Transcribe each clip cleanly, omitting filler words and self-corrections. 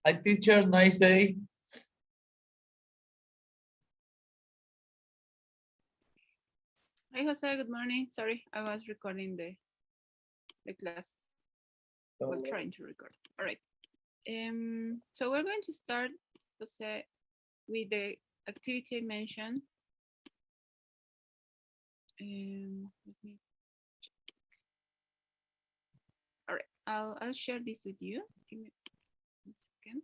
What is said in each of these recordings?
Hi, teacher, nice day. Hi, Jose. Good morning. Sorry, I was recording the class. Well, trying to record. All right. So we're going to start, Jose, with the activity I mentioned. Let me check. All right. I'll share this with you. Give me a second.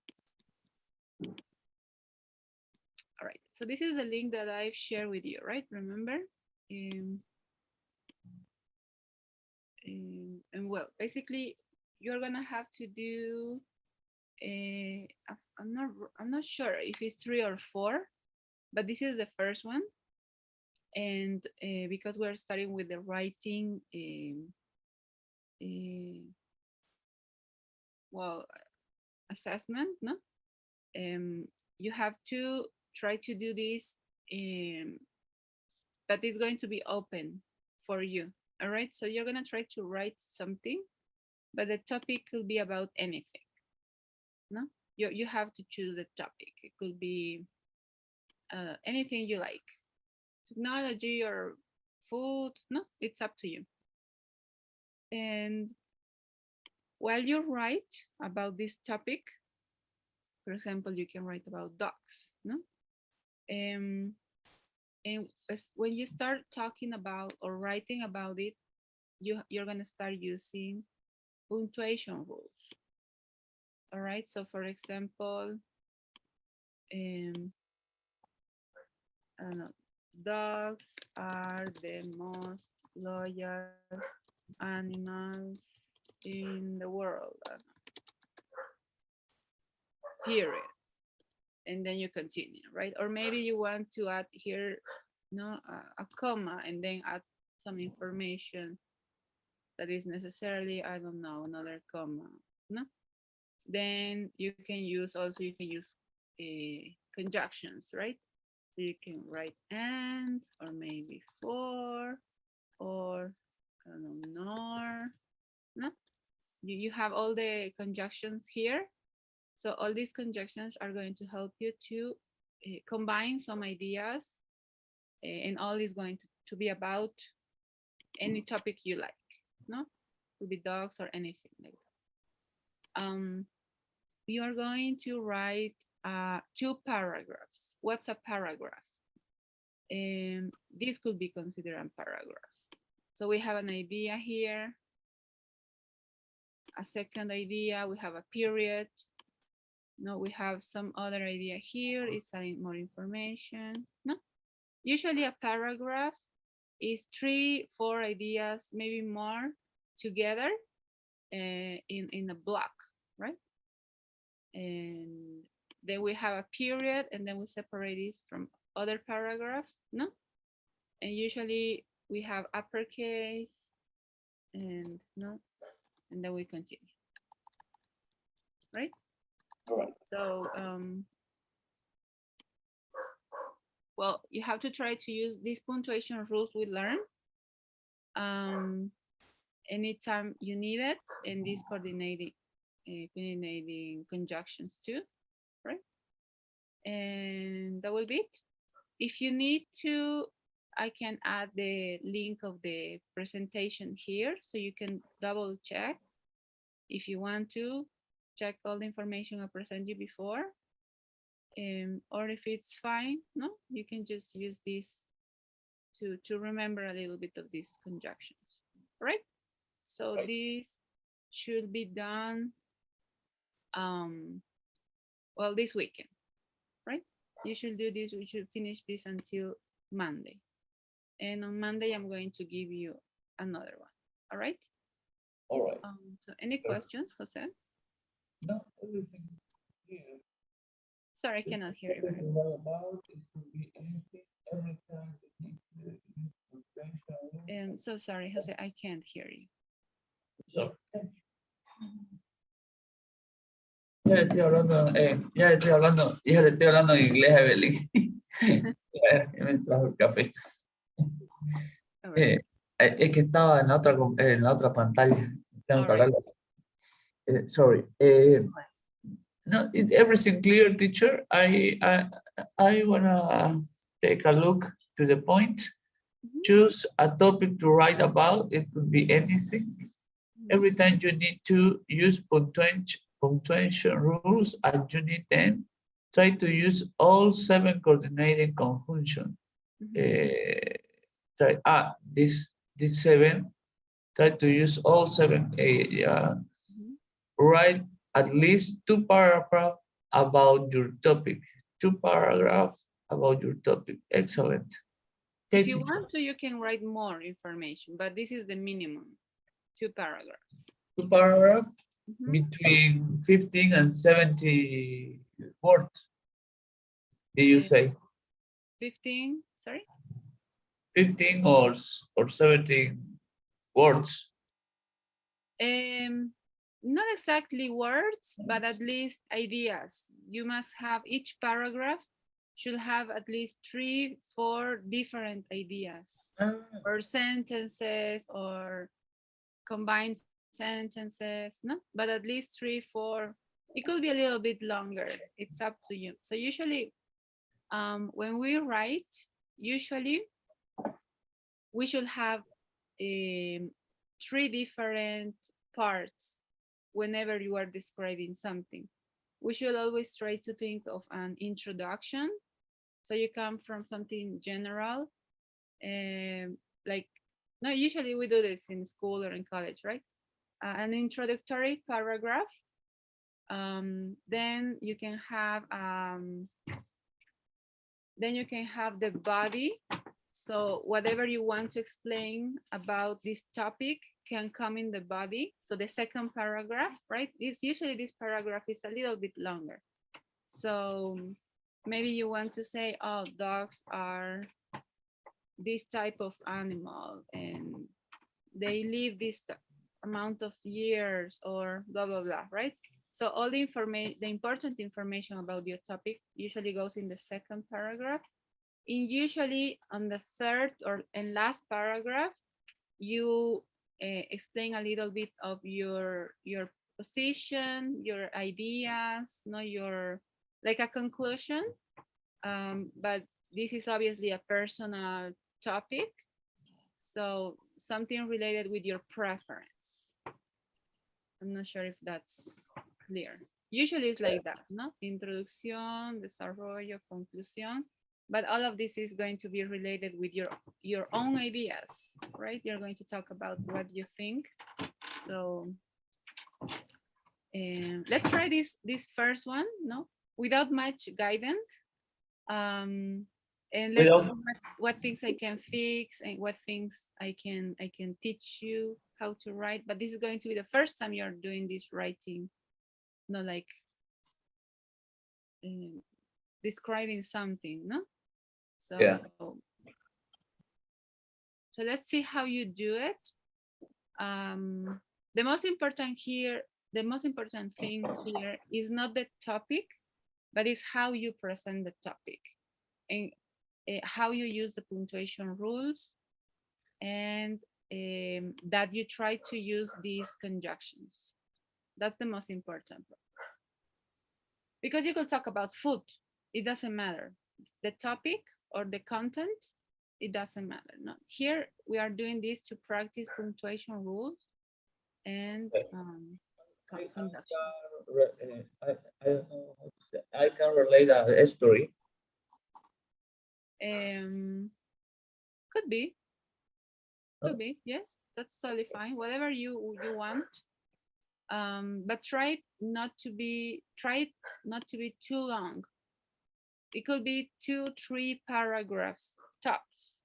All right. So this is the link that I've shared with you, right? Remember? And well, basically, you're gonna have to do. I'm not sure if it's 3 or 4, but this is the first one. And because we're starting with the writing, well, assessment, no? You have to try to do this, but it's going to be open for you. All right, so you're gonna try to write something, but the topic could be about anything. No, you have to choose the topic. It could be anything you like, technology or food. No, it's up to you. And while you write about this topic, for example, you can write about dogs. No, and when you start talking about or writing about it, you're gonna start using punctuation rules. All right, so for example, I don't know, dogs are the most loyal animals in the world. Period. And then you continue, right? Or maybe you want to add here, a comma, and then add some information that is necessarily, I don't know, another comma, no? Then you can use conjunctions, right? So you can write and, or maybe for, or I don't know, nor, no? You have all the conjunctions here. So all these conjunctions are going to help you to combine some ideas, and all is going to be about any topic you like, no? Could be dogs or anything like that. You are going to write 2 paragraphs. What's a paragraph? This could be considered a paragraph. So we have an idea here, a second idea, we have a period. No, we have some other idea here. It's adding more information. No, usually a paragraph is 3, 4 ideas, maybe more together in a block, right? And then we have a period, and then we separate it from other paragraphs, no? And usually we have uppercase and no, and then we continue, right? All right. So, well, you have to try to use these punctuation rules we learned anytime you need it, and these coordinating conjunctions too, right? And that will be it. If you need to, I can add the link of the presentation here, so you can double check if you want to check all the information I present you before. Or if it's fine, no, you can just use this to remember a little bit of these conjunctions, right? So this should be done, well, this weekend, right? You should do this, we should finish this until Monday. And on Monday, I'm going to give you another one, all right? All right. So any questions, Jose? No, everything here. Sorry, I cannot hear you. So sorry, Jose, I can't hear you. So, ya le estoy hablando, ya le estoy hablando en inglés a Evelyn. Ya me trajo el café. Es que estaba en la otra pantalla. Tengo que hablar. Sorry. No, is everything clear, teacher? I wanna take a look to the point. Mhm. Choose a topic to write about. It could be anything. Every time you need to use punctuation rules at Unit 10, try to use all 7 coordinating conjunction. This 7, try to use all 7. Write at least 2 paragraphs about your topic. 2 paragraphs about your topic. Excellent. If Okay, you teacher. want to, you can write more information, but this is the minimum, 2 paragraphs. 2 paragraphs Mhm. between 15 and 70 words. Did you say 15, sorry? 15 or 17 words? Not exactly words, but at least ideas. You must have each paragraph should have at least 3, 4 different ideas or sentences or combined sentences, no? But at least 3, 4. It could be a little bit longer. It's up to you. So usually when we write, usually we should have 3 different parts whenever you are describing something. We should always try to think of an introduction. So you come from something general, like, no, usually we do this in school or in college, right? An introductory paragraph. Then you can have the body. So whatever you want to explain about this topic can come in the body. So the second paragraph, right? Usually this paragraph is a little bit longer. So maybe you want to say, oh, dogs are this type of animal and they live this amount of years or blah, blah, blah, right? So all the information, the important information about your topic usually goes in the second paragraph. And usually on the third and last paragraph, you explain a little bit of your position, your ideas, no, your like a conclusion. But this is obviously a personal topic, so something related with your preference. I'm not sure if that's clear. Usually it's like that, no? Introducción, desarrollo, conclusión. But all of this is going to be related with your own ideas, right? You're going to talk about what you think. So let's try this first one, no? Without much guidance. And let's see what things I can fix and what things I can teach you how to write. But this is going to be the first time you're doing this writing, not like describing something, no? So Yeah. So let's see how you do it. The most important thing here is not the topic, but is how you present the topic and how you use the punctuation rules, and that you try to use these conjunctions. That's the most important part. Because you could talk about food, it doesn't matter. The topic or the content, it doesn't matter. No, here we are doing this to practice punctuation rules and conjunctions. I don't know how to say. I can relate a story. Could be. Could be. Yes, that's totally fine. Whatever you want. But try it not to be too long. It could be 2, 3 paragraphs tops.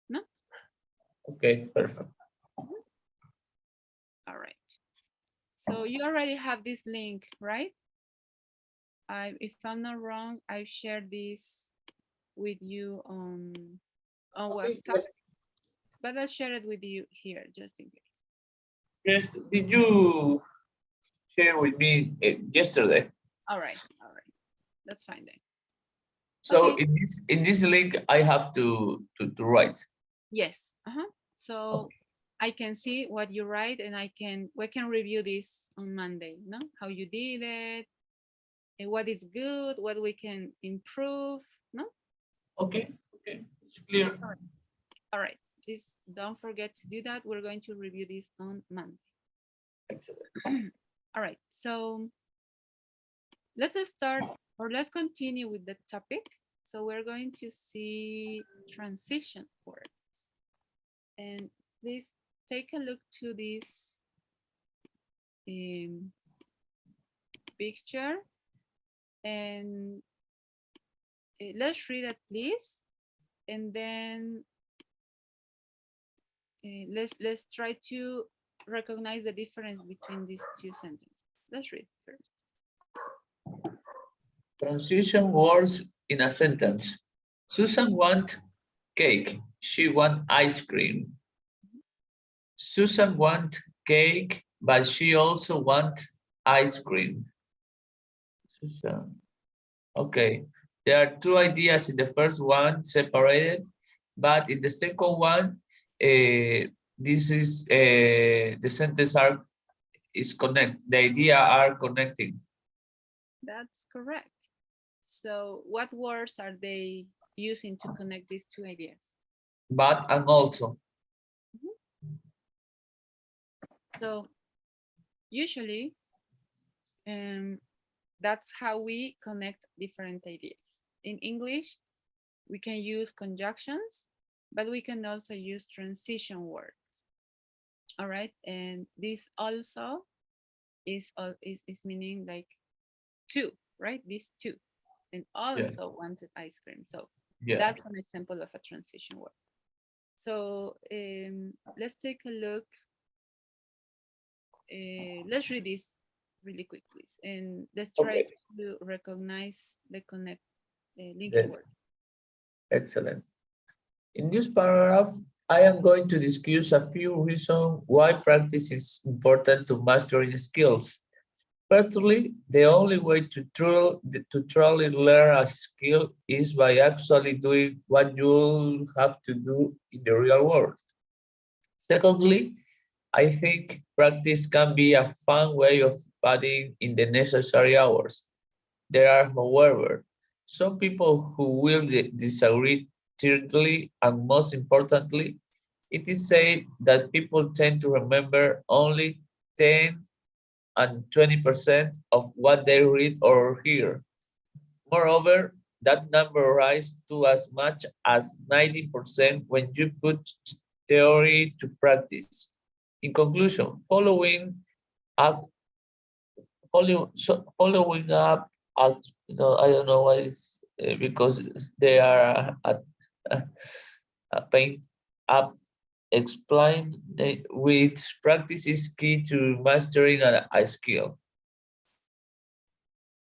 No? Okay, perfect. All right. So you already have this link, right? If I'm not wrong, I've shared this with you on WhatsApp, but I'll share it with you here just in case. Yes, did you share with me yesterday? All right, that's fine then. So okay. in this link, I have to write. Yes. So okay. I can see what you write, and we can review this on Monday. No, how you did it, what is good, what we can improve. No? Okay, okay, it's clear. All right. Please don't forget to do that. We're going to review this on Monday. Excellent. All right. So let's start or let's continue with the topic. So we're going to see transition words. And please take a look to this picture and let's read it, please. And then let's try to recognize the difference between these two sentences. Let's read first. Transition words in a sentence. Susan want cake. She want ice cream. Susan want cake, but she also want ice cream. Susan. Okay. There are two ideas in the first one separated, but in the second one, this is the sentence is connect. The idea are connecting. That's correct. So what words are they using to connect these two ideas? But and also. So usually that's how we connect different ideas. In English, we can use conjunctions, but we can also use transition words. All right, and this also is meaning like two, right? These two, and also wanted ice cream. So that's an example of a transition word. So let's take a look. Let's read this really quick, please, and let's try to recognize the connect linking word. Excellent. In this paragraph, I am going to discuss a few reasons why practice is important to mastering skills. Firstly, the only way to truly learn a skill is by actually doing what you'll have to do in the real world. Secondly, I think practice can be a fun way of putting in the necessary hours. There are, however, some people who will disagree thirdly, and most importantly, it is said that people tend to remember only 10 and 20% of what they read or hear. Moreover, that number rises to as much as 90% when you put theory to practice. In conclusion, up, following up, at, I don't know why it's because they are a paint up explain with practice is key to mastering a skill.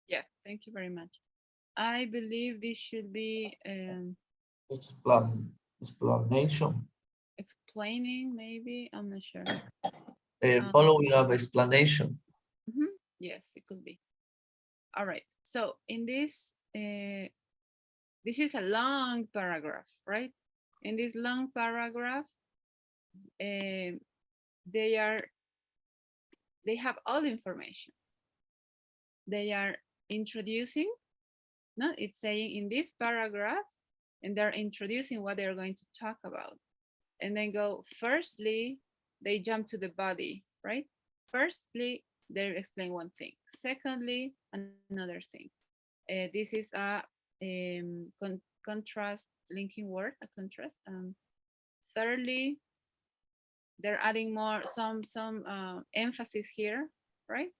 Yeah, thank you very much. I believe this should be Explanation. Explaining, maybe, I'm not sure. Following up explanation. Yes, it could be. All right. So in this, this is a long paragraph, right? In this long paragraph, they have all the information. They are introducing, no, it's saying in this paragraph, and they're introducing what they're going to talk about. And then go, firstly, they jump to the body, right? Firstly, they explain one thing. Secondly, another thing. This is a contrast linking word, a contrast. Thirdly, they're adding more some emphasis here, right?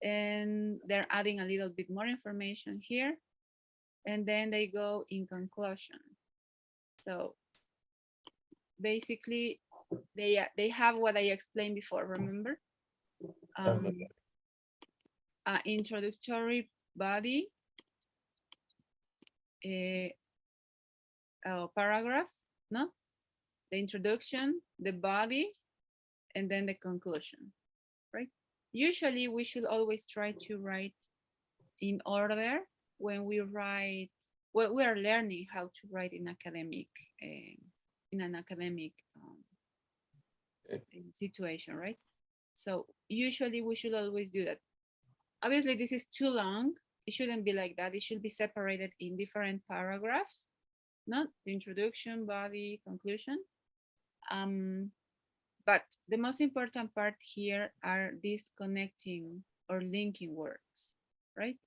And they're adding a little bit more information here. And then they go in conclusion. So basically, they have what I explained before, remember? Introductory body, paragraph, no? The introduction, the body, and then the conclusion, right? Usually we should always try to write in order when we write, well, we are learning how to write in academic, in an academic situation, right? So usually we should always do that. Obviously this is too long. it shouldn't be like that. It should be separated in different paragraphs, not the introduction, body, conclusion. But the most important part here are these connecting or linking words, right?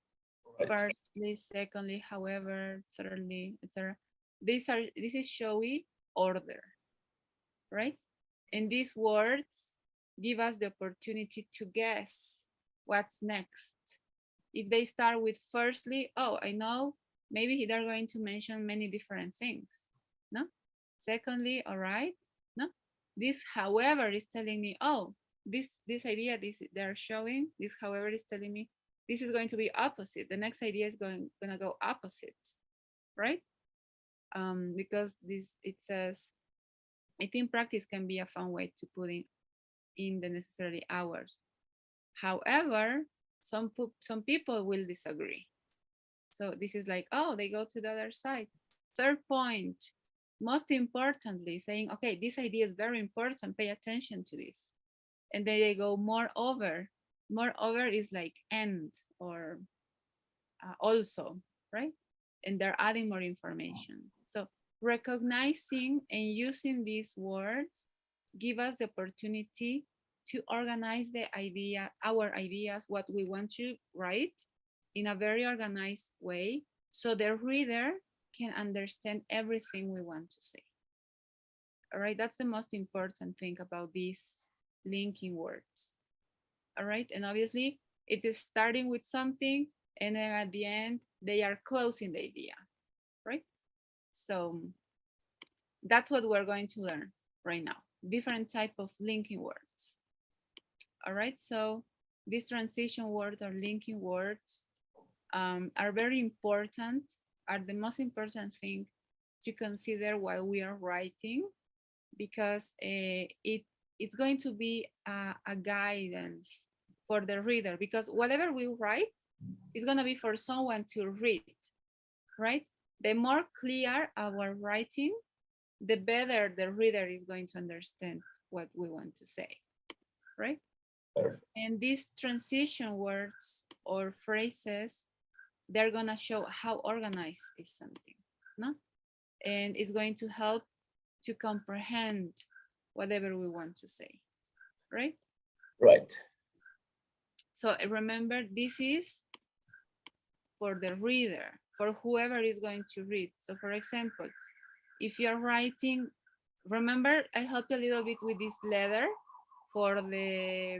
Right. Firstly, secondly, however, thirdly, etc. This is showy order, right? And these words give us the opportunity to guess what's next. If they start with firstly, oh, I know, maybe they're going to mention many different things, no? Secondly, all right, no? This, however, is telling me, oh, this idea, they're showing, this, however, is telling me this is going to be opposite. The next idea is gonna go opposite, right? Because it says, I think practice can be a fun way to put in the necessary hours. However, some people will disagree. So this is like, oh, they go to the other side. Third point, most importantly, saying, okay, this idea is very important, pay attention to this. And then they go moreover. Moreover is like and or also, right? And they're adding more information. So recognizing and using these words give us the opportunity to organize the idea, our ideas, what we want to write in a very organized way so the reader can understand everything we want to say. All right, that's the most important thing about these linking words. All right, and obviously it is starting with something and then at the end they are closing the idea, right? So that's what we're going to learn right now, different type of linking words. All right, so these transition words or linking words are very important, are the most important thing to consider while we are writing, because it's going to be a guidance for the reader, because whatever we write is going to be for someone to read, right? The more clear our writing, the better the reader is going to understand what we want to say, right? Perfect. And these transition words or phrases, they're going to show how organized is something, no? And it's going to help to comprehend whatever we want to say, right? Right. So remember, this is for the reader, for whoever is going to read. So for example, if you're writing, remember, I helped you a little bit with this letter for the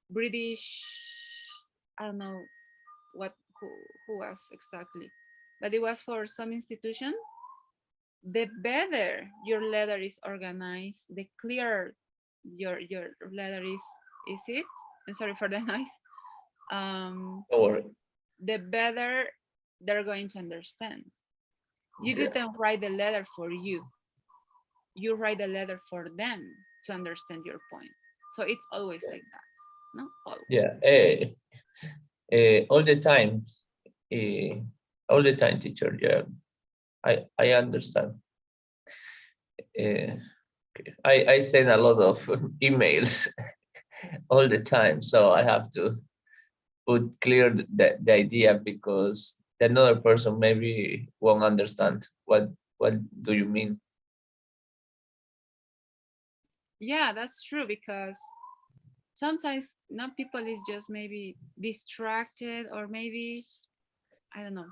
British, I don't know who was exactly, but it was for some institution. The better your letter is organized, the clearer your letter is it? I'm sorry for the noise. Don't worry. The better they're going to understand. You Yeah. didn't write the letter for you. You write the letter for them to understand your point. So it's always like that, no? Always. Yeah. All the time. All the time, teacher. Yeah. I understand. I send a lot of emails all the time, so I have to put clear the idea, because another person maybe won't understand what do you mean. Yeah, that's true, because sometimes not people is just maybe distracted, or maybe, I don't know,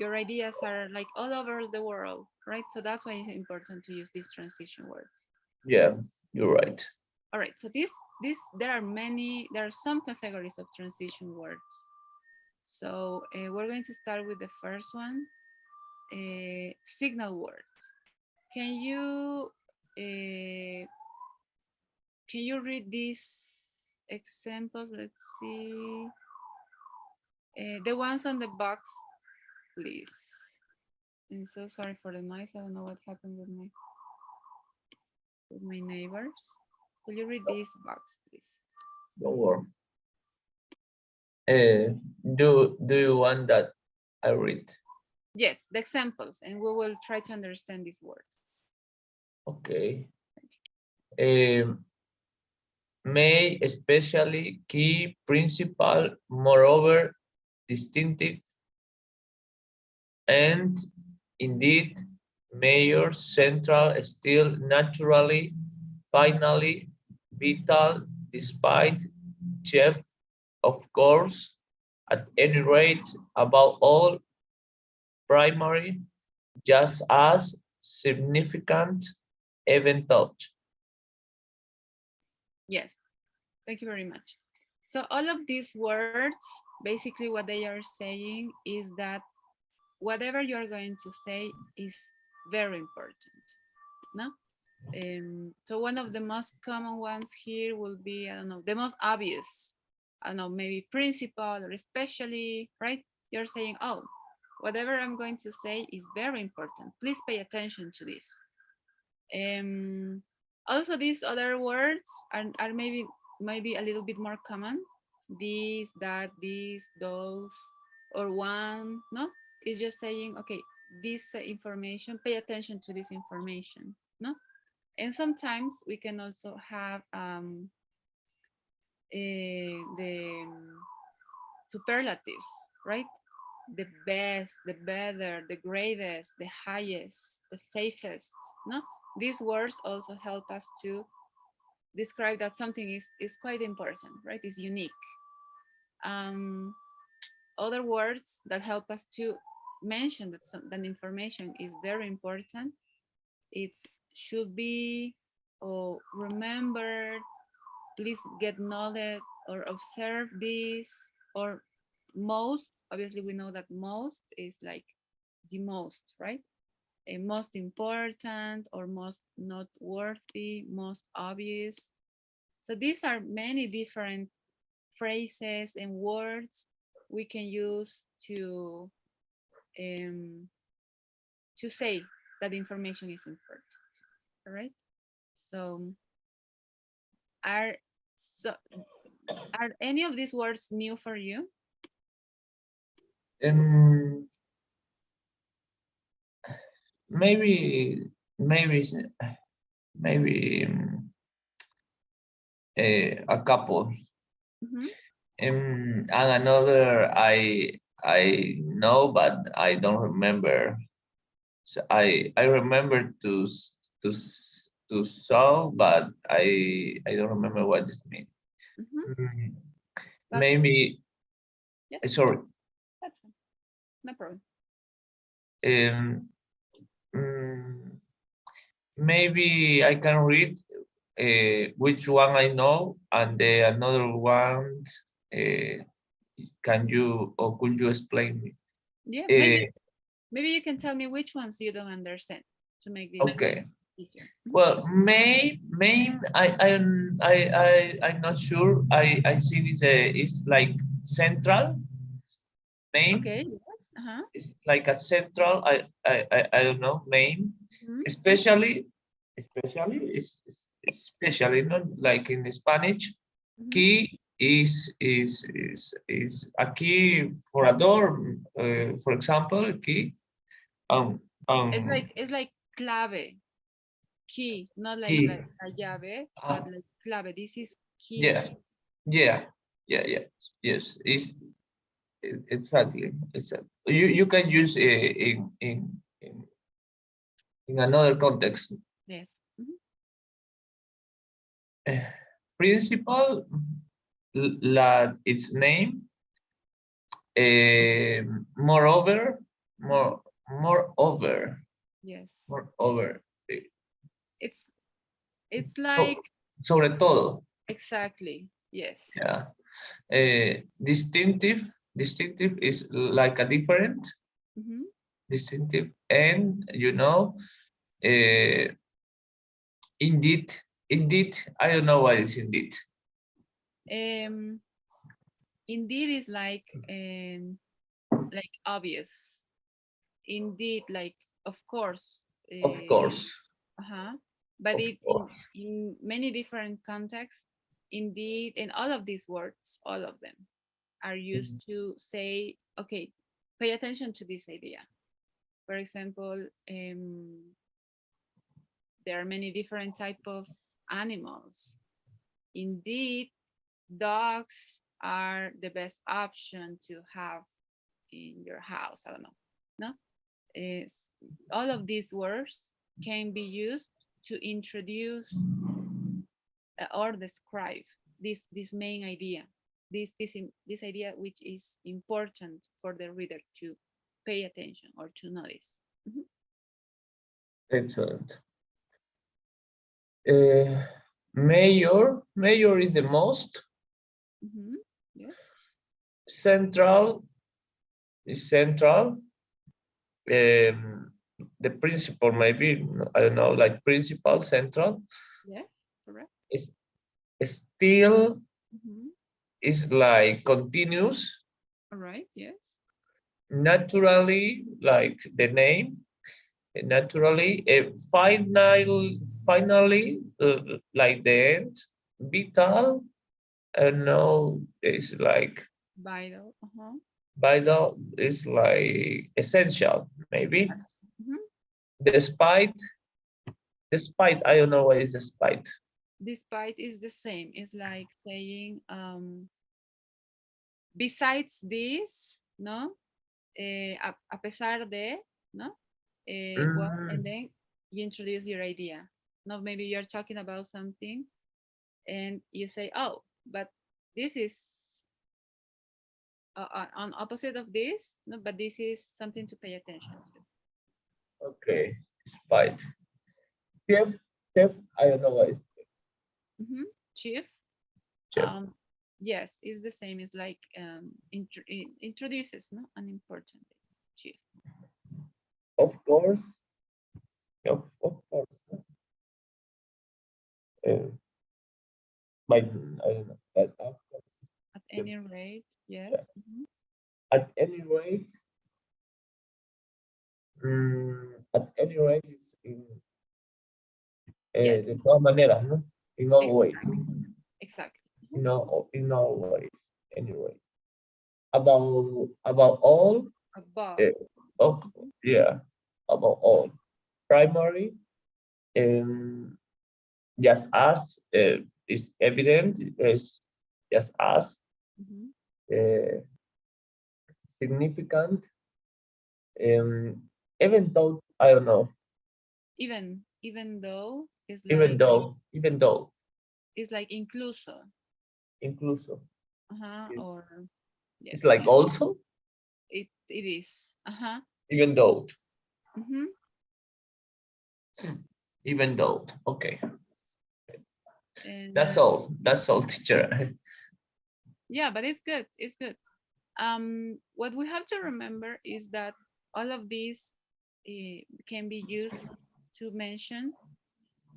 your ideas are like all over the world, right? So that's why it's important to use these transition words. Yeah, you're right. All right, so there are some categories of transition words. So we're going to start with the first one, signal words. Can you read these examples? Let's see. The ones on the box, please. I'm so sorry for the noise. I don't know what happened with my neighbors. Will you read this box, please? Don't worry. Do you want that I read? Yes, the examples, and we will try to understand these words. Okay. May, especially, key, principal, moreover, distinctive, and indeed, major, central, still, naturally, finally, vital, despite, chief, of course, at any rate, above all, primary, just as, significant, even thought. Yes, thank you very much. So all of these words, basically what they are saying is that whatever you're going to say is very important. No? So one of the most common ones here will be, I don't know, the most obvious. I don't know, maybe principal or especially, right? You're saying, oh, whatever I'm going to say is very important. Please pay attention to this. Also, these other words are maybe a little bit more common. This, that, this, those, or one. No, it's just saying, okay, this information. Pay attention to this information. No, and sometimes we can also have the superlatives, right? The best, the better, the greatest, the highest, the safest. No, these words also help us to describe that something is quite important, right? Is unique. Other words that help us to mention that that information is very important. It should be or remembered. Please get knowledge or observe this, or most. Obviously, we know that most is like the most, right? A most important or most noteworthy, most obvious. So these are many different phrases and words we can use um, to say that information is important. All right. So are so are any of these words new for you? Um, maybe, maybe, maybe a couple. Mhm. And another I know, but I don't remember. So I remember to saw, but I don't remember what it means. Mhm. Mm, But Maybe yes, sorry. that's fine. No problem. Um, mm, Maybe I can read which one I know, and the another one. Uh, can you or could you explain me? Yeah, Uh, maybe you can tell me which ones you don't understand to make this okay. easier. Well, main I'm not sure. I see it's like central. Main Okay. Yes. Uh-huh. is like a central. I don't know main, Mhm. especially not like in Spanish. Mhm. Key is a key for a door. For example, key. Um um It's like clave, key, not like key. la llave, but Uh, like clave. This is key. yeah. Yeah, yeah. Yes, it's exactly. Exactly. You can use in another context. Yes. Mhm. Eh, Principal, its name. Moreover, Mhm. moreover, Yes. moreover. eh, It's it's so- like Sobre todo. exactly. Yes. Yeah. Distinctive is like a different Mhm. distinctive, and uh, indeed, indeed, I don't know what is indeed. Um, indeed is like obvious. Indeed, like of course. Of course, Uh-huh. But of it course. in many different contexts, indeed, and all of these words, all of them are used Mm, to say, okay, pay attention to this idea. For example, there are many different type of animals. Indeed, dogs are the best option to have in your house. I don't know. No? is all of these words can be used to introduce or describe this main idea, this idea which is important for the reader to pay attention or to notice. Mhm. Excellent. Major is the most. Mhm. Yes. Central is central. The principal, maybe, I don't know, like principal, central. Yes. Correct. Is still Mhm. is like continuous. All right. Yes. Naturally, like the name. Naturally, finally, like the end. Vital, no, is like Vital. Uh-huh. vital, is like essential, maybe. Exactly. Mhm. Despite, I don't know what is despite. Despite is the same. It's like saying besides this, no, a pesar de, no, well, and Mm, then you introduce your idea. No, maybe you're talking about something and you say, oh, but this is on opposite of this, no, but this is something to pay attention to. okay, despite. Chef, I don't know what is Mhm. Chief, chef. yes, it's the same. It's like introduces, no, an important thing. Chief. Of course, of course. Uh, but I don't know. But of course, At chef. any rate, yes. Yeah. Mhm. At any rate, it's in Yes, de todas maneras, ¿no? In all ways. exactly, exactly. Mhm. In all ways. Anyway, about all. Above. Uh, oh, yeah, about all. Primary, um, just as is evident, is just as Mhm. uh, significant. Even though I don't know, Even though even though, it's like incluso. incluso, Uh-huh. it's, Or it's yes, like also, it is. Uh-huh. even though, Mm-hmm. even though. Okay, And that's all, teacher. yeah, but it's good. It's good. What we have to remember is that all of these can be used to mention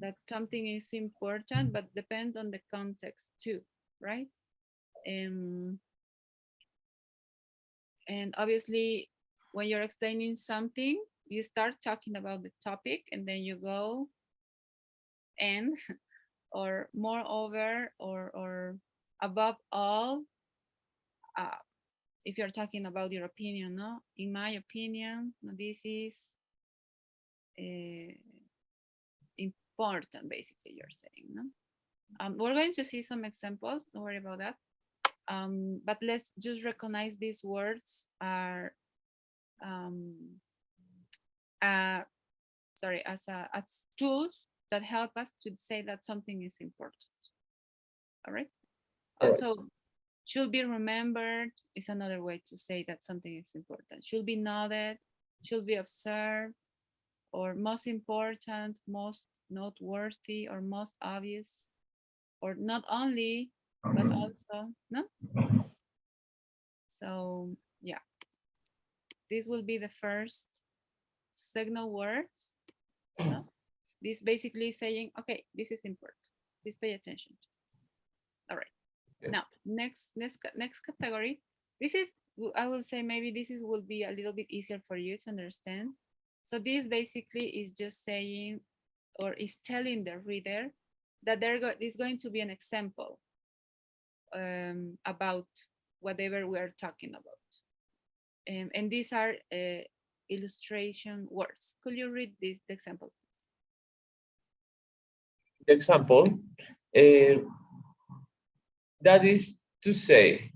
that something is important, but depends on the context too, right? Um, and obviously, when you're explaining something, you start talking about the topic, and then you go and or moreover or above all, uh, if you're talking about your opinion, no, in my opinion, no, this is uh, important, basically, you're saying, no. We're going to see some examples, don't worry about that. But let's just recognize these words are um, uh, sorry, as tools that help us to say that something is important. All right. Correct. Also, should be remembered is another way to say that something is important. Should be noted, should be observed, or most important, most noteworthy, or most obvious, or not only, but also, no? So, yeah, this will be the first signal words, no? This basically saying, okay, this is important. Please pay attention. All right. Okay. Now, next category. This is, I will say, maybe this is will be a little bit easier for you to understand. So this basically is just saying or is telling the reader that is going to be an example about whatever we're talking about. And these are illustration words. Could you read these examples? The example, that is to say,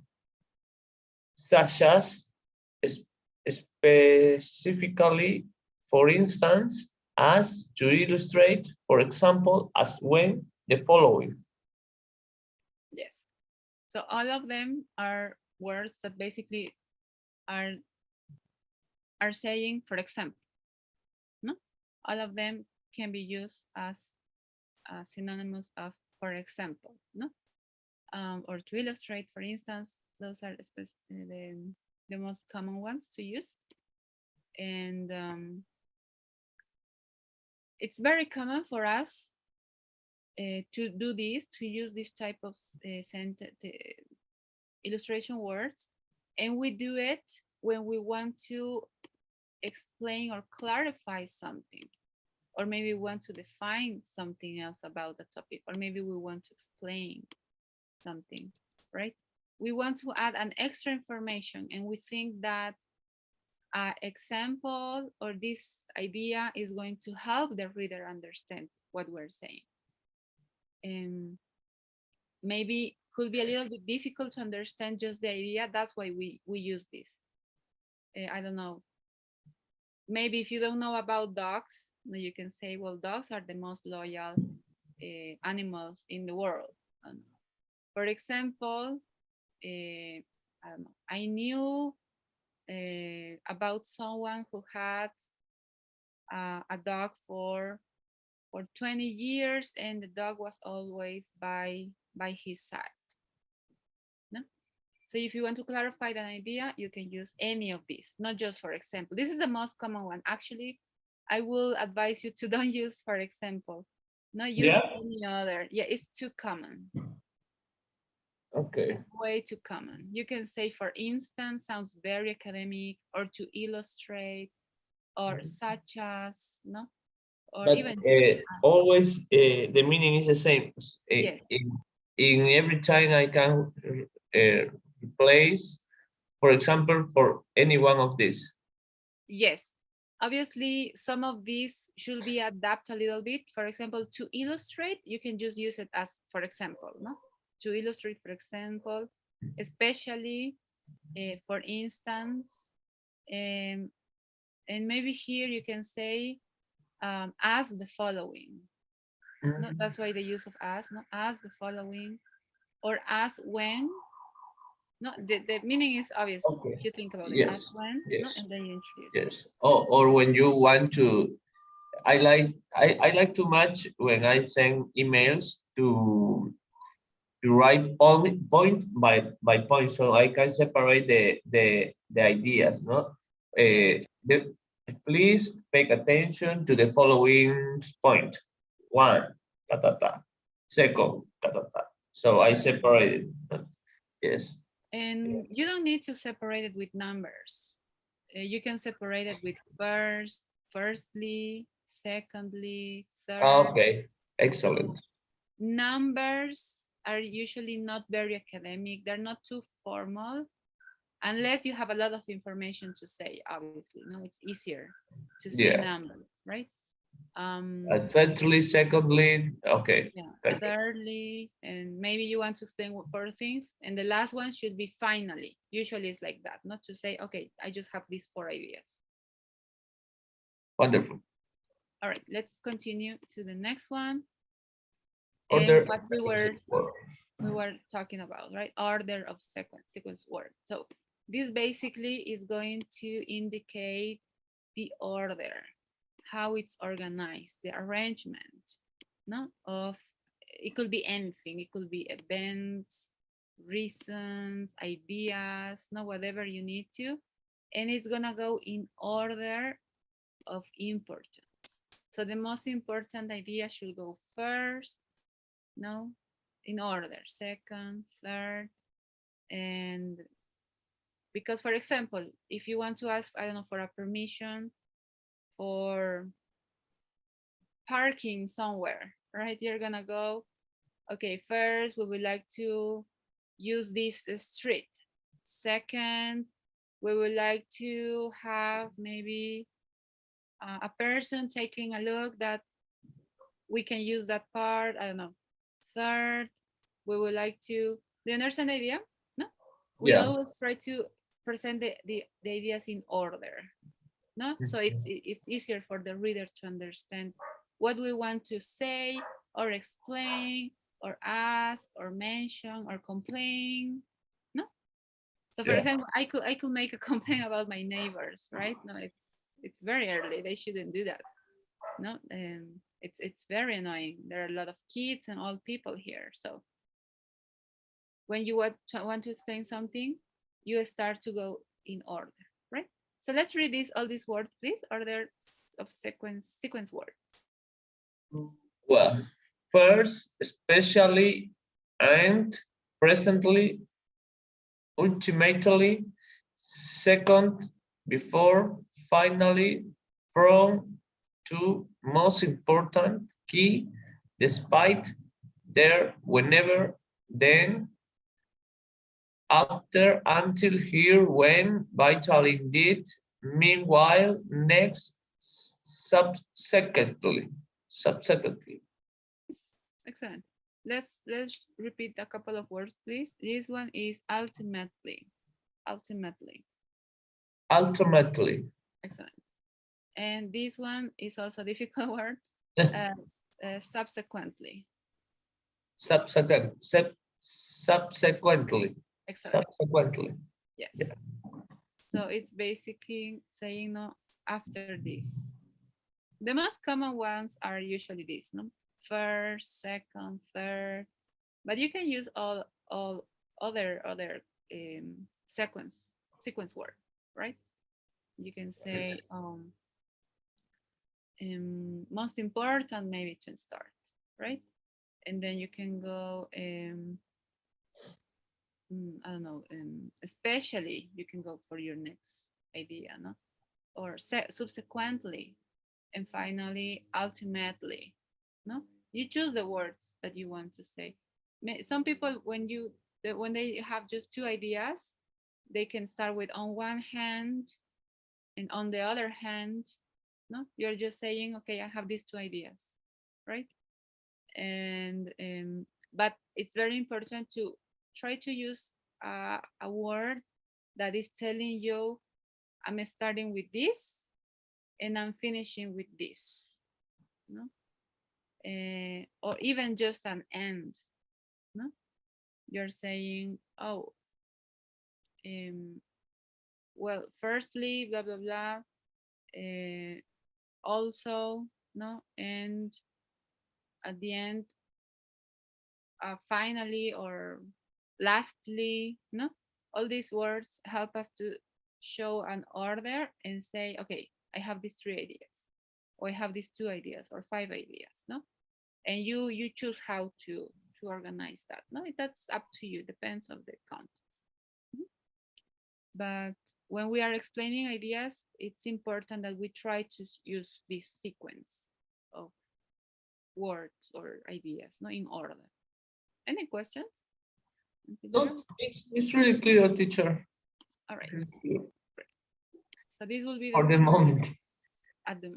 Sasha's specifically, for instance, as to illustrate, for example, as when, the following. Yes. So all of them are words that basically are saying, for example, no? All of them can be used as synonymous of, for example, no? Or to illustrate, for instance, those are the most common ones to use. And it's very common for us to do this, to use this type of illustration words. And we do it when we want to explain or clarify something, or maybe we want to define something else about the topic, or maybe we want to explain something, right? We want to add an extra information, and we think that an example or this idea is going to help the reader understand what we're saying. And maybe could be a little bit difficult to understand just the idea. That's why we use this. I don't know. Maybe if you don't know about dogs, you can say, well, dogs are the most loyal animals in the world. For example, I don't know, I knew about someone who had a dog for 20 years, and the dog was always by his side. No? So if you want to clarify an idea, you can use any of these, not just for example. This is the most common one. Actually, I will advise you to don't use for example. Not use any other. Yeah, it's too common. Okay. It's way too common. You can say, for instance, sounds very academic, or to illustrate, or such as, no? Or But even always the meaning is the same. yes. In every time I can replace, for example, for any one of these. Yes. Obviously, some of these should be adapted a little bit. For example, to illustrate, you can just use it as, for example, no? To illustrate, for example, especially, for instance, and maybe here you can say, as the following. No, that's why the use of as, no, as the following, or as when. No, the meaning is obvious. Okay. If you think about it, Yes. as when, Yes. no, and then you introduce. Yes. Or when you want to, I like too much when I send emails to write point by point, so I can separate the ideas. No, please pay attention to the following point. One, ta ta ta. Second, ta ta ta. So I separated. Yes. And you don't need to separate it with numbers. You can separate it with first, firstly, secondly, third. Okay. Excellent. Numbers are usually not very academic. They're not too formal, unless you have a lot of information to say. Obviously, no, it's easier to say Yeah. numbers, right? Thirdly, secondly, okay. Yeah, Perfect. thirdly, and maybe you want to explain four things, and the last one should be finally. Usually it's like that, not to say, okay, I just have these 4 ideas. Wonderful. All right, let's continue to the next one. Order And what we were talking about, right? Order of sequence word. So this basically is going to indicate the order, how it's organized, the arrangement, no, of, it could be anything. It could be events, reasons, ideas, no, whatever you need to. And it's gonna go in order of importance. So the most important idea should go first, no, in order, second, third. And because, for example, if you want to ask, I don't know, for a permission for parking somewhere, right? You're gonna go, okay, first we would like to use this street. Second, we would like to have maybe a person taking a look that we can use that part. I don't know. Third, we would like to, do you understand the idea? No? We always try to present the ideas in order. No, so it's easier for the reader to understand what we want to say or explain or ask or mention or complain. No, so for example, I could make a complaint about my neighbors, right? No, it's very early. They shouldn't do that. No, it's very annoying. There are a lot of kids and old people here. So when you want to explain something, you start to go in order, right? So let's read all these words, please. Order of sequence words. Well, first, especially, and presently, ultimately, second, before, finally, from, to, most important, key, despite, there, whenever, then, after, until, here, when, vital indeed, meanwhile, next, subsequently. Excellent. Let's repeat a couple of words, please. This one is ultimately. Ultimately. Ultimately. Excellent. And this one is also a difficult word. Subsequently. Subsequently. Excellent. Subsequently. Yes. Yeah. So it's basically saying no after this. The most common ones are usually these, no? First, second, third, but you can use all other sequence word, right? You can say most important maybe to start, right? And then you can go I don't know, especially you can go for your next idea, no? Or subsequently, and finally, ultimately, no? You choose the words that you want to say. Some people, when they have just two ideas, they can start with on one hand and on the other hand, no? You're just saying, okay, I have these two ideas, right? And but it's very important to try to use a word that is telling you, I'm starting with this and I'm finishing with this, no? Or even just an end, no? You're saying, oh, well, firstly, blah blah blah, also, no, and at the end, finally or lastly, no? All these words help us to show an order and say, okay, I have these three ideas, or I have these two ideas or five ideas, no? And you choose how to organize that, no? That's up to you, depends on the context. But when we are explaining ideas, it's important that we try to use this sequence of words or ideas, no, in order. Any questions? No, it's really clear, teacher. All right. Really, so this will be for the moment. At the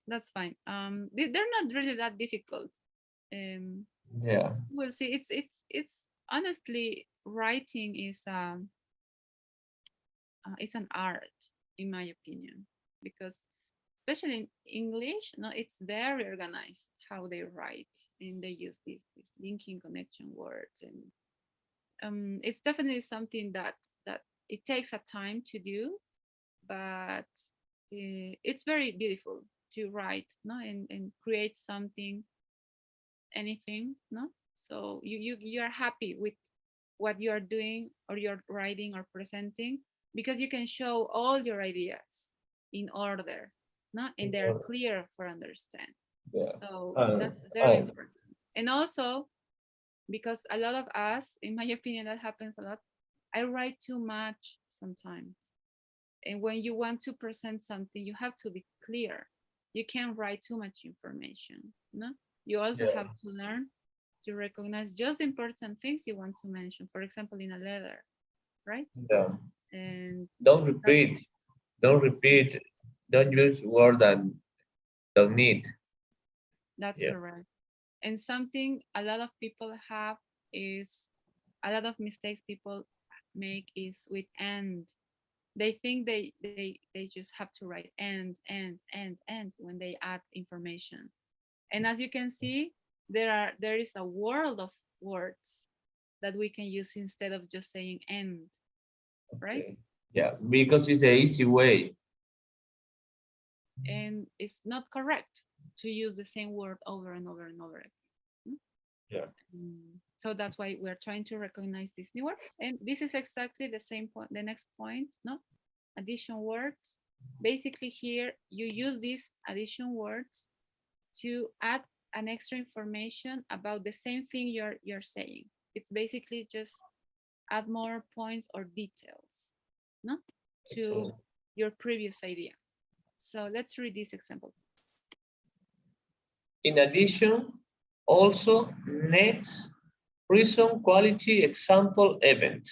that's fine. They're not really that difficult. Yeah. We'll see. It's honestly, writing is it's an art, in my opinion, because especially in English, no, it's very organized how they write, and they use these linking connection words, and it's definitely something that it takes a time to do, but it's very beautiful to write, no, and create something, anything, no. So you are happy with what you are doing or you're writing or presenting, because you can show all your ideas in order, no, and they're clear for understand. Yeah. So that's very important. And also, because a lot of us, in my opinion, that happens a lot, I write too much sometimes. And when you want to present something, you have to be clear. You can't write too much information, no? You also have to learn to recognize just the important things you want to mention. For example, in a letter, right? Yeah. And don't repeat. Don't use word that don't need. That's correct. And something a lot of people have is, a lot of mistakes people make is with and, They think they just have to write and when they add information. And as you can see, there is a world of words that we can use instead of just saying and, right? Okay. Yeah, because it's the easy way. And it's not correct to use the same word over and over and over again. Yeah. So that's why we're trying to recognize these new words. And this is exactly the same point, the next point, no? Addition words. Basically here, you use these addition words to add an extra information about the same thing you're saying. It's basically just add more points or details, no? To Excellent. your previous idea. So let's read this example. In addition, also next reason quality example event.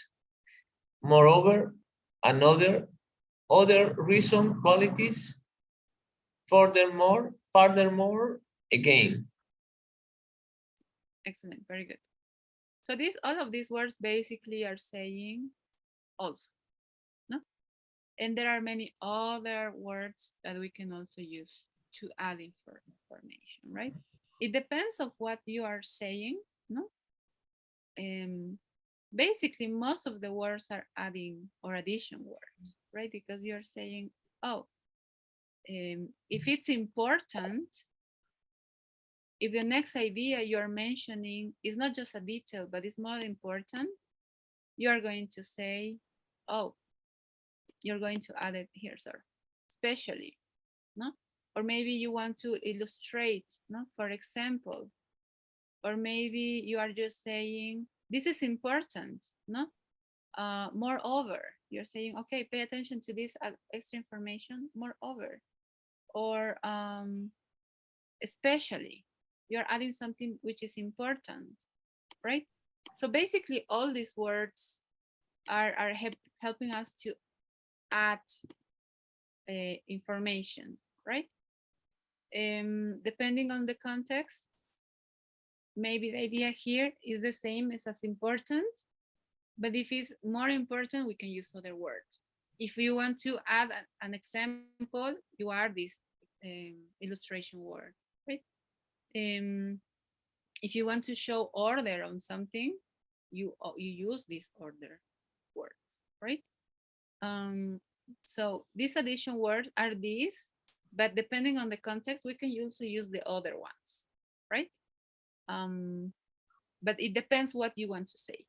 Moreover, other reason qualities. Furthermore, again. Excellent, very good. So all of these words basically are saying also, no? And there are many other words that we can also use to add information, right? It depends of what you are saying, no? Basically, most of the words are adding or addition words, right? Because you're saying, oh, if it's important, if the next idea you're mentioning is not just a detail, but it's more important, you are going to say, oh, you're going to add it here, sir, especially, no? Or maybe you want to illustrate, no? For example, or maybe you are just saying, this is important, no? Moreover, you're saying, okay, pay attention to this extra information, moreover, or especially, you're adding something which is important, right? So basically, all these words are helping us to add information, right? Depending on the context, maybe the idea here is the same as important, but if it's more important, we can use other words. If you want to add an example, you add this illustration word, right? If you want to show order on something, you use these order words, right? So these addition words are these, but depending on the context, we can also use the other ones, right? But it depends what you want to say.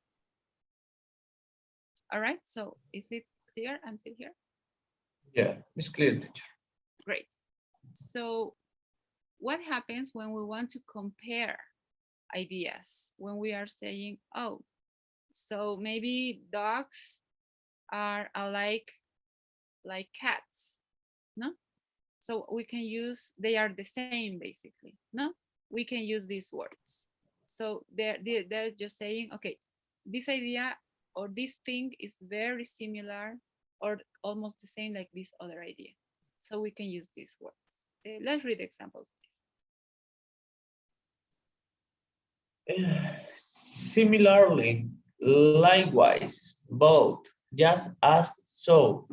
All right, so is it clear until here? Yeah, it's clear, teacher. Great. So what happens when we want to compare ideas? When we are saying, oh, so maybe dogs are alike like cats, no? So we can use, they are the same basically, no? We can use these words. So they're just saying, okay, this idea or this thing is very similar or almost the same like this other idea. So we can use these words. Let's read examples. Similarly, likewise, both, just as so,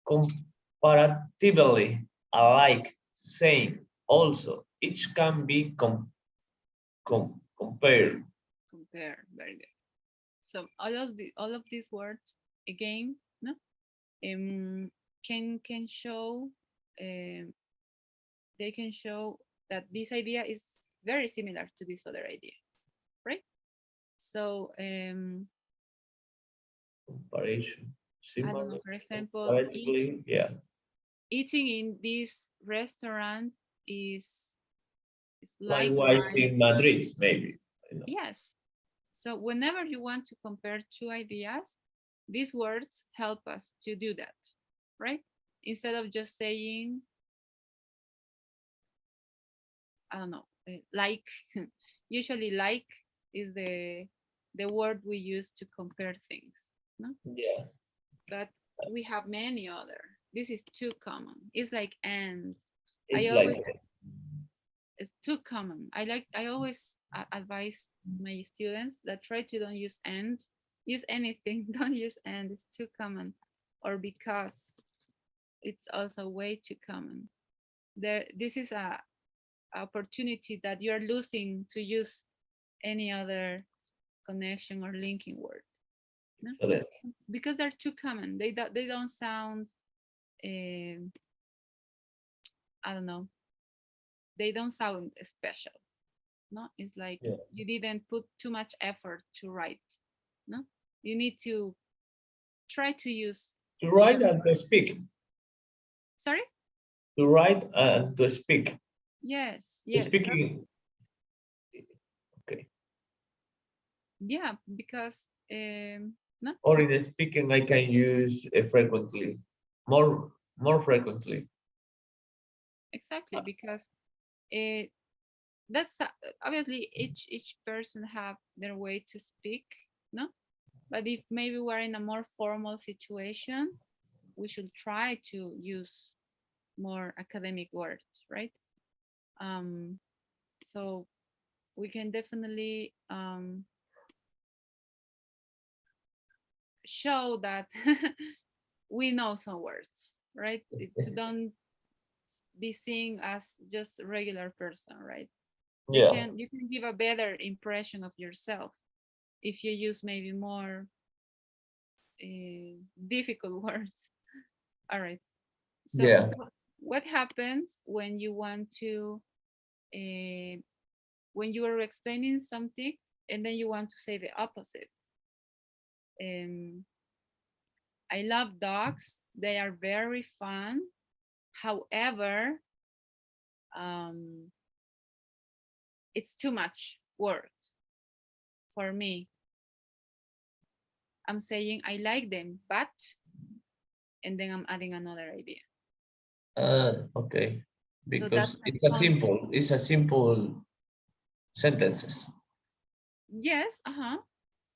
comparatively, alike, same, also, each can be compared. Compare, very good. So all of these words again, no, can show, they can show that this idea is very similar to this other idea, right? So Comparison, I don't know, similar, for example, comparatively, yeah. eating in this restaurant is Likewise in Madrid, maybe. Yes. So whenever you want to compare two ideas, these words help us to do that, right? Instead of just saying, I don't know, like, usually like is the word we use to compare things, no? Yeah. But we have many other. This is too common. It's like and. It's I like always, it's too common. I always advise my students that try to don't use and, use anything, don't use and, it's too common. or because. It's also way too common. This is a opportunity that you're losing to use any other connection or linking word. No? Excellent. Because they're too common. They don't sound. I don't know. They don't sound special. No, it's like you didn't put too much effort to write. No, you need to try to use. To write and to speak. Sorry. To write and to speak. Yes. Yes. Speaking. Okay. Yeah, because no. Or in the speaking, I can use frequently, more frequently. Exactly, because that's obviously each person have their way to speak, no. But if maybe we're in a more formal situation, we should try to use more academic words, right? So we can definitely show that we know some words, right? To don't be seen as just a regular person, right? Yeah. You can give a better impression of yourself if you use maybe more difficult words. All right. So Yeah. what happens when you want to when you are explaining something and then you want to say the opposite? I love dogs. They are very fun. However, it's too much work for me. I'm saying I like them, but, and then I'm adding another idea. Okay. So Because that's a it's a simple sentences. yes,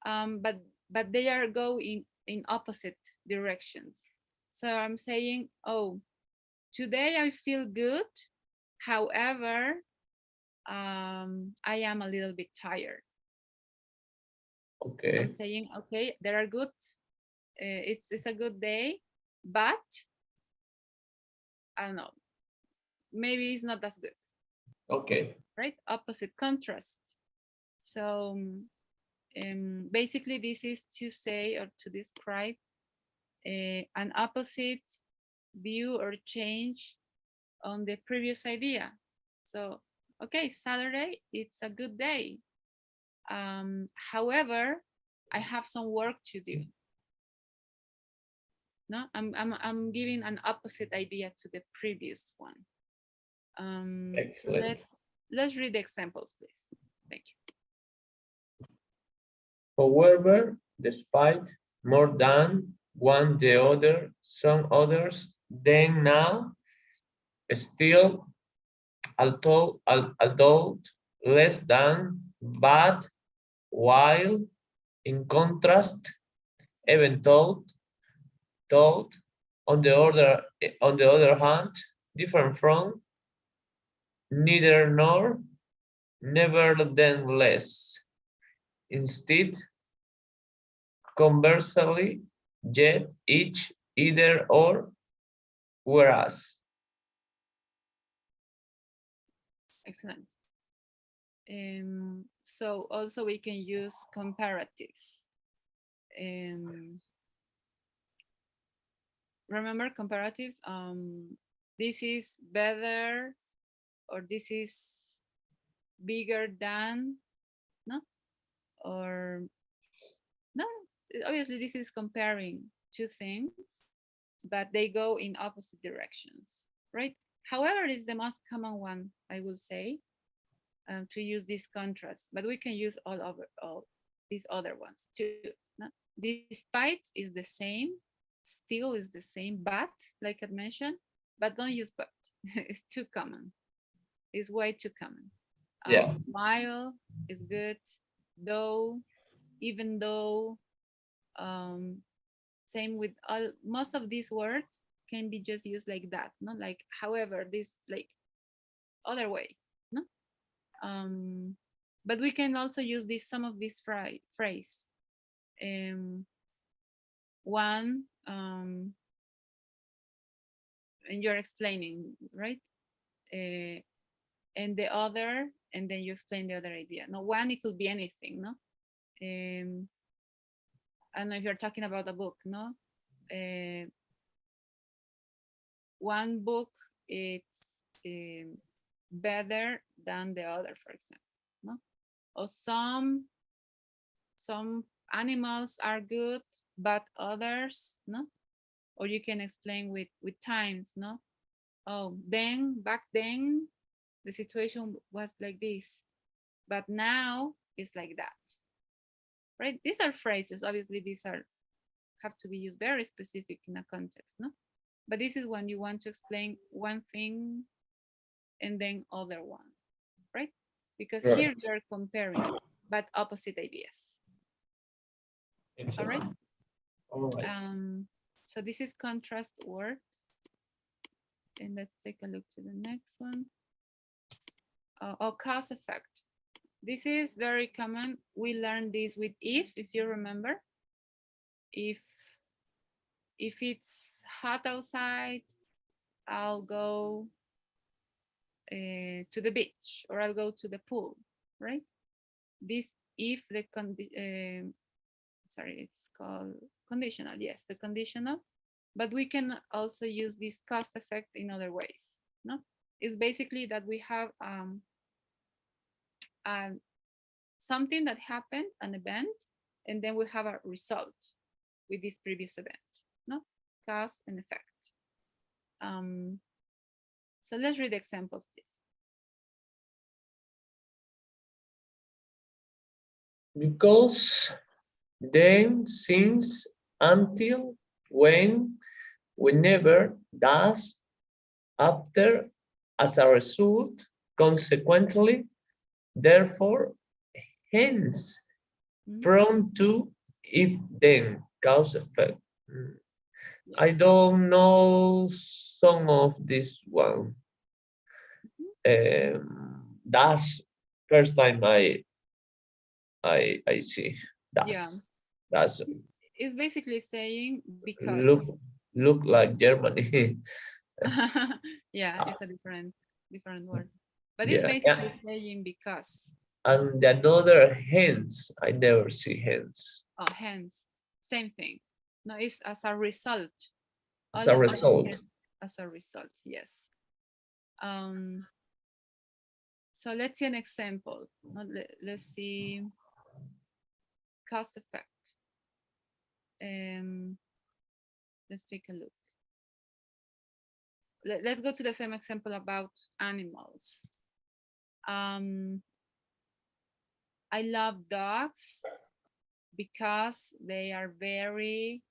but they are going in opposite directions. So I'm saying, oh, today I feel good. However, I am a little bit tired. I'm Okay. saying, okay, there are good. It's a good day, but I don't know. Maybe it's not as good. Okay. Right? Opposite contrast. So basically, this is to say or to describe an opposite view or change on the previous idea. So, okay, Saturday, it's a good day. However, I have some work to do. No, I'm giving an opposite idea to the previous one. So Excellent. let's read the examples, please. Thank you. However, despite more than one the other, some others, then now, still, although less than, but while, in contrast, even though, on the other hand, different from, neither nor, nevertheless. Instead, conversely, yet, each, either, or, whereas. Excellent. So also we can use comparatives. Remember comparatives? This is better, or this is bigger than, no? Or no, obviously this is comparing two things, but they go in opposite directions, right? However, it's the most common one, I will say, to use this contrast, but we can use all these other ones too. No? Despite is the same, still is the same, but like I mentioned, but don't use but. It's too common. It's way too common. Yeah. While is good, though, even though, same with all, most of these words can be just used like that, not like however, this like other way, no? But we can also use this some of this phrase. One and you're explaining, right? And the other, and then you explain the other idea. No, one, it could be anything, no? I don't know if you're talking about a book, no? One book it's better than the other, for example, no? Or some animals are good, but others, no? Or you can explain with times, no? Oh, then back then the situation was like this, but now it's like that, right? These are phrases. Obviously, these are have to be used very specific in a context, no? But this is when you want to explain one thing and then other one, right? Because Right. here you're comparing, but opposite ideas. All right. All right. So this is contrast word. And let's take a look to the next one. Cause effect. This is very common. We learned this with if you remember. If it's hot outside, I'll go to the beach or I'll go to the pool, right? This if the sorry, it's called conditional. Yes, the conditional. But we can also use this cause effect in other ways. No, it's basically that we have something that happened, an event, and then we have a result with this previous event. No, cause and effect. So let's read examples, please. Because, then, since, until, when, whenever, thus, after, as a result, consequently, therefore, hence, from, to, if, then, cause, effect. Yes. I don't know some of this one. That's first time I see. That's It's basically saying because. look like Germany. Yeah, it's a different word, but it's Yeah, basically saying because. and another hence, I never see hence. Oh, hence, same thing. No, it's as a result. As a result. As a result, yes. So let's see an example. Let's see cause effect. Let's take a look. Let's go to the same example about animals. I love dogs because they are very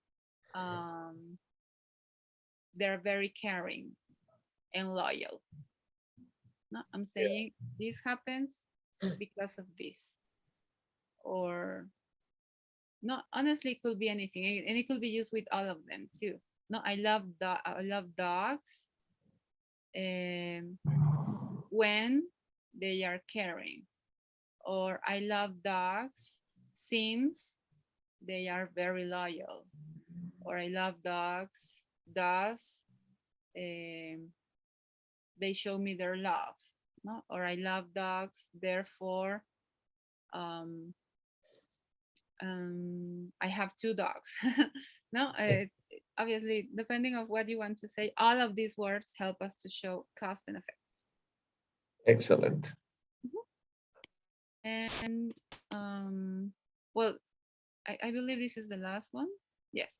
they're very caring and loyal. No, I'm saying this happens because of this. Or no, honestly, it could be anything, and it could be used with all of them too. No, I love dogs when they are caring, or I love dogs since they are very loyal, or I love dogs thus they show me their love, no? Or I love dogs, therefore I have 2 dogs. No, obviously, depending on what you want to say, all of these words help us to show cause and effect. Excellent. And well, I believe this is the last one. Yes.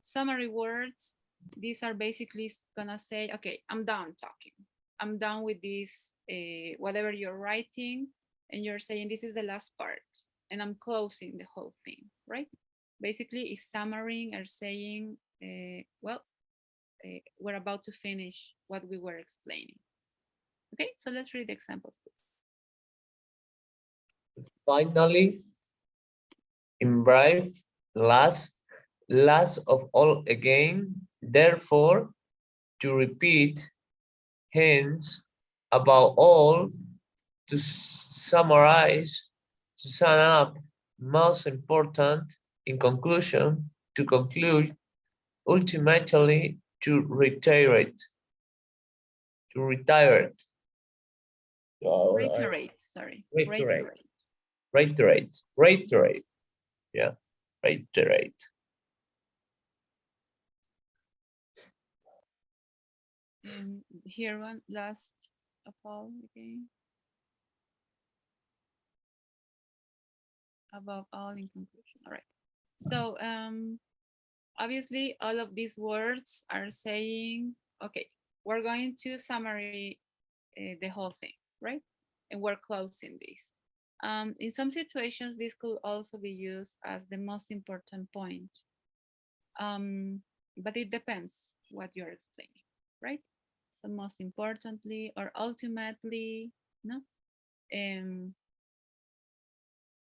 Summary words. These are basically gonna say, okay, I'm done talking. I'm done with this, whatever you're writing, and you're saying this is the last part, and I'm closing the whole thing, right? Basically, it's summarizing or saying, we're about to finish what we were explaining. Okay, so let's read the examples, please. Finally, in brief, last of all again, therefore, to repeat, hence, about all, to summarize, to sum up, most important, in conclusion, to conclude, ultimately to retire it. To retire it. So, Reiterate, sorry. reiterate. Reiterate. Reiterate. Yeah. Reiterate. And here one last of all again. Above all in conclusion. All right. So obviously all of these words are saying, okay, we're going to summary the whole thing, right? And we're closing this. In some situations, this could also be used as the most important point. But it depends what you're explaining, right? So most importantly, or ultimately, no?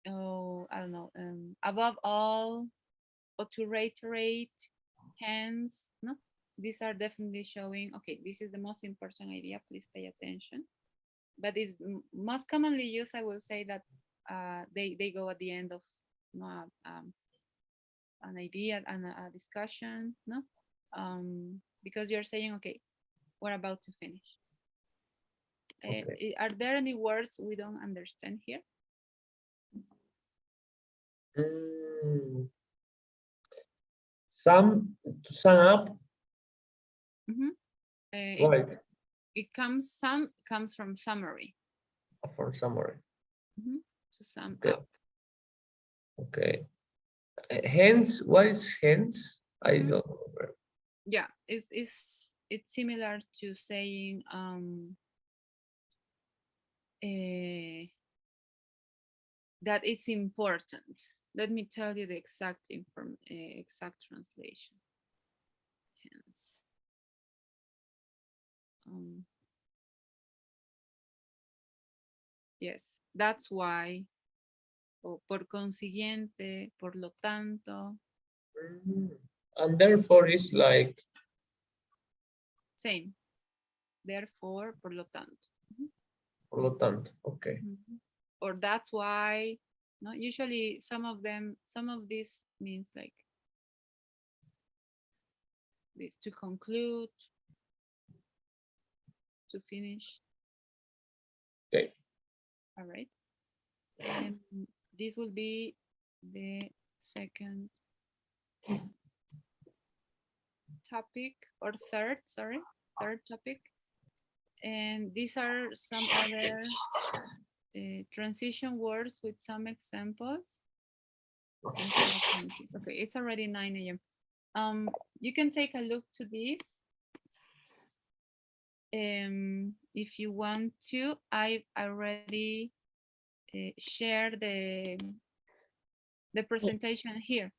Oh, I don't know. Above all, or to reiterate, hence, no? These are definitely showing, okay, this is the most important idea, please pay attention. But it's most commonly used, I will say that they go at the end of an idea and a discussion, no? Because you're saying, okay, we're about to finish. Okay. Are there any words we don't understand here? Sum, to sum up. It comes from summary. For summary. To sum Okay. up. Okay. Hence, what is hence? I don't remember. Yeah, it's similar to saying that it's important. Let me tell you the exact exact translation. Hence. Yes, that's why. O por consiguiente, por lo tanto. And therefore is like. Same. Therefore, por lo tanto. Por lo tanto, okay. Or that's why. No, usually some of this means like this, to conclude, to finish. Okay. All right. And this will be the second topic, or third topic. And these are some other transition words with some examples. Okay, it's already 9 a.m. You can take a look to this. If you want to, I've already shared the presentation here.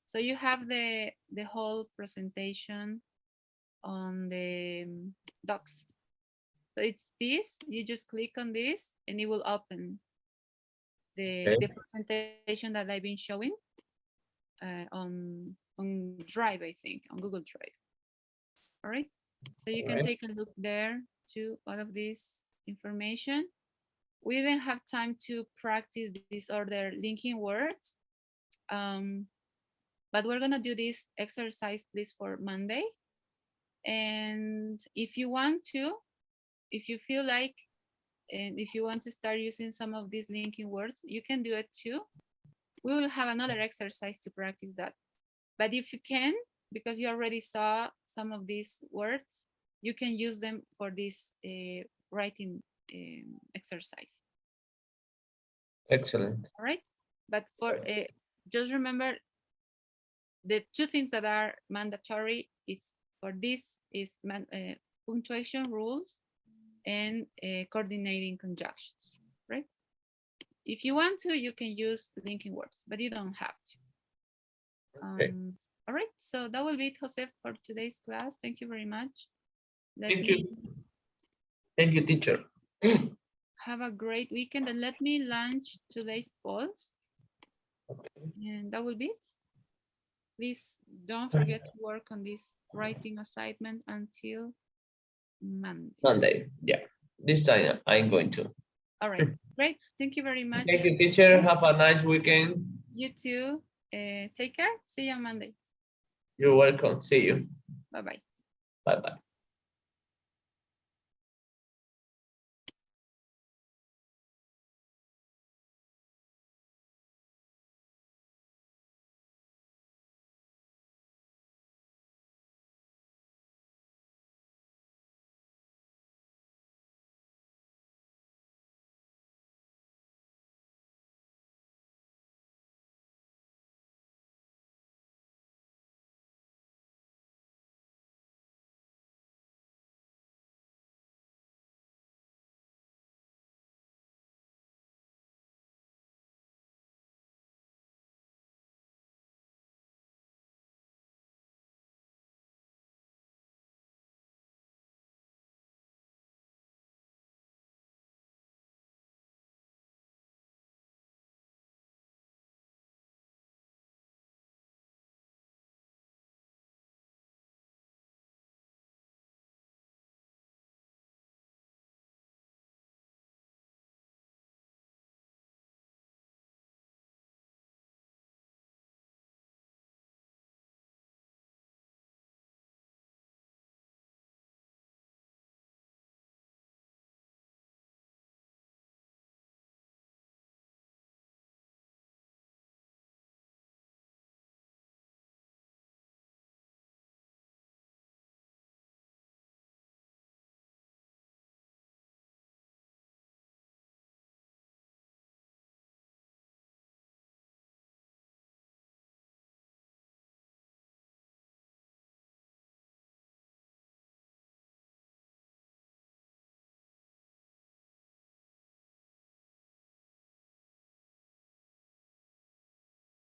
So you have the whole presentation on the docs. So it's this, you just click on this and it will open the presentation that I've been showing on Drive, I think, on Google Drive. All right, so you can take a look there to all of this information. We didn't have time to practice these other linking words, but we're gonna do this exercise, please, for Monday. And if you want to, if you feel like, and if you want to start using some of these linking words, you can do it too. We will have another exercise to practice that. But if you can, because you already saw some of these words, you can use them for this writing exercise. Excellent. All right. But for just remember the two things that are mandatory is for this is punctuation rules and coordinating conjunctions, right? If you want to, you can use linking words, but you don't have to. Okay. All right, so that will be it, Jose, for today's class. Thank you very much. Thank you. Thank you, teacher. Have a great weekend, and let me launch today's polls. Okay. And that will be it. Please don't forget to work on this writing assignment until Monday. Monday, yeah. This time I'm going to. All right, great. Thank you very much. Thank you, teacher. Have a nice weekend. You too. Take care. See you on Monday. You're welcome. See you. Bye-bye. Bye-bye.